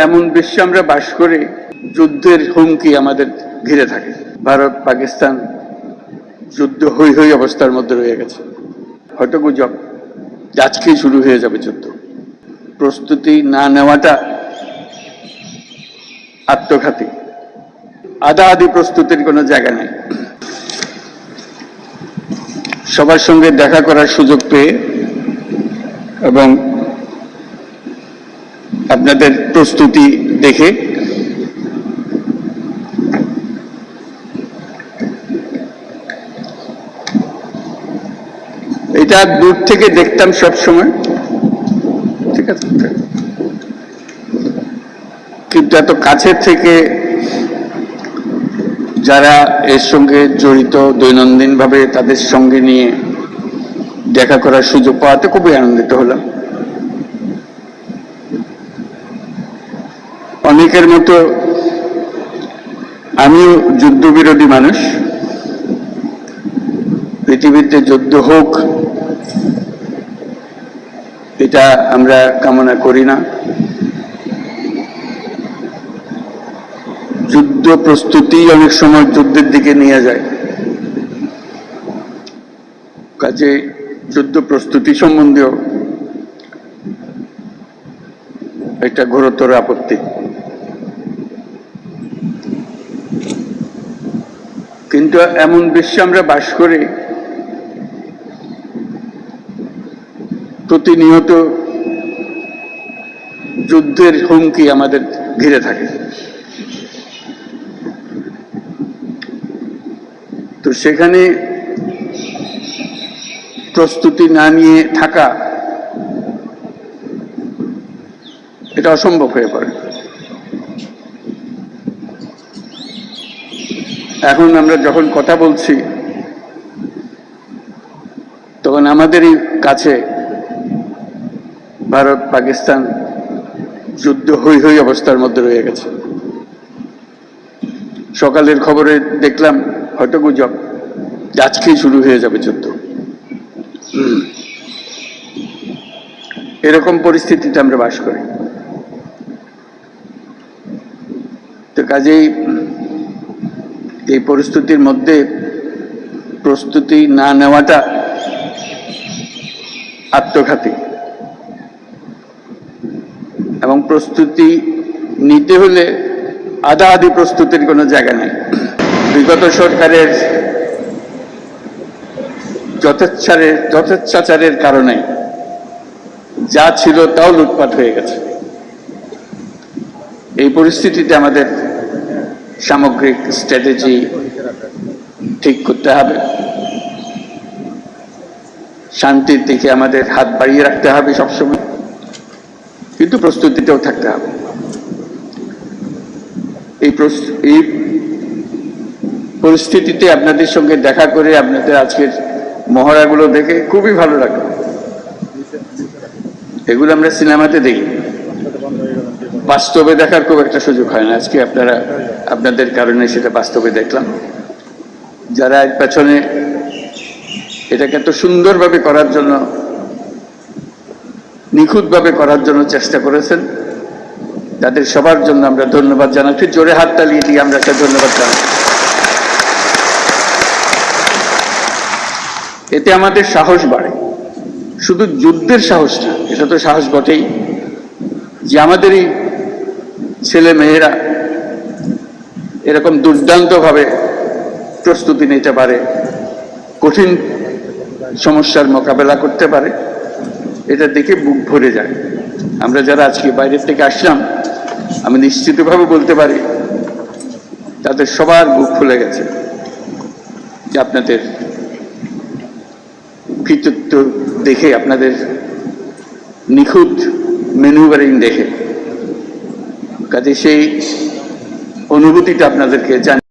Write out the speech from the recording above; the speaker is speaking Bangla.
এমন বিশ্বে আমরা বাস করে যুদ্ধের হুমকি আমাদের ঘিরে থাকে। ভারত পাকিস্তান যুদ্ধ হই হই অবস্থার মধ্যে রয়ে গেছে। হয়তো গুজব আজকেই শুরু হয়ে যাবে যুদ্ধ। প্রস্তুতি না নেওয়াটা আত্মঘাতী। আধা আধি প্রস্তুতির কোনো জায়গা নেই। সবার সঙ্গে দেখা করার সুযোগ পেয়ে এবং আপনাদের প্রস্তুতি দেখে এটা দূর থেকে দেখতাম সব সময়, ঠিক আছে, কিন্তু এত কাছে থেকে যারা এর সঙ্গে জড়িত দৈনন্দিন ভাবে তাদের সঙ্গে নিয়ে দেখা করার সুযোগ পাওয়াতে খুবই আনন্দিত হলাম। অনেকের মতো আমিও যুদ্ধবিরোধী মানুষ। পৃথিবীতে যুদ্ধ হোক এটা আমরা কামনা করি না। যুদ্ধ প্রস্তুতি অনেক সময় যুদ্ধের দিকে নিয়ে যায়। কাজে যুদ্ধ প্রস্তুতি সম্বন্ধেও একটা ঘোরতর আপত্তি। কিন্তু এমন বিশ্বে আমরা বাস করে প্রতিনিয়ত যুদ্ধের হুমকি আমাদের ঘিরে থাকে। তো সেখানে প্রস্তুতি না নিয়ে থাকা এটা অসম্ভব হয়ে পড়ে। এখন আমরা যখন কথা বলছি তখন আমাদেরই কাছে ভারত পাকিস্তান যুদ্ধ হই হই অবস্থার মধ্যে রয়ে গেছে। সকালের খবরে দেখলাম, হয়তো গুজব, আজকেই শুরু হয়ে যাবে যুদ্ধ। এরকম পরিস্থিতিতে আমরা বাস করি। তো কাজেই এই পরিস্থিতির মধ্যে প্রস্তুতি না নেওয়াটা আত্মঘাতী। এবং প্রস্তুতি নিতে হলে আধা আধি প্রস্তুতির কোনো জায়গা নেই। বিগত সরকারের যথেচ্ছাচারের কারণে যা ছিল তাও লুটপাট হয়ে গেছে। এই পরিস্থিতিতে আমাদের সামগ্রিক স্ট্র্যাটেজি ঠিক করতে হবে। শান্তির দিকে আমাদের হাত বাড়িয়ে রাখতে হবে সবসময়, কিন্তু প্রস্তুতিতেও থাকতে হবে। এই পরিস্থিতিতে আপনাদের সঙ্গে দেখা করে, আপনাদের আজকের মহড়াগুলো দেখে খুবই ভালো লাগলো। এগুলো আমরা সিনেমাতে দেখি, বাস্তবে দেখার খুব একটা সুযোগ হয় না। আজকে আপনাদের কারণে সেটা বাস্তবে দেখলাম। যারা এর পেছনে এটাকে এত সুন্দরভাবে করার জন্য, নিখুঁতভাবে করার জন্য চেষ্টা করেছেন, তাদের সবার জন্য আমরা ধন্যবাদ জানাচ্ছি। জোরে হাত তালিয়ে দিয়ে আমরা একটা ধন্যবাদ জানাচ্ছি। এতে আমাদের সাহস বাড়ে। শুধু যুদ্ধের সাহস না, এটা তো সাহস বটেই, যে আমাদের এই ছেলে মেয়েরা এরকম দুর্দান্তভাবে প্রস্তুতি নিতে পারে, কঠিন সমস্যার মোকাবেলা করতে পারে, এটা দেখে বুক ভরে যায়। আমরা যারা আজকে বাইরের থেকে আসলাম, আমি নিশ্চিতভাবে বলতে পারি তাদের সবার বুক ফুলে গেছে যে আপনাদের কৃতিত্ব দেখে, আপনাদের নিখুঁত ম্যানুভারিং দেখে। কাজে সেই অনুভূতিটা আপনাদেরকে জানি।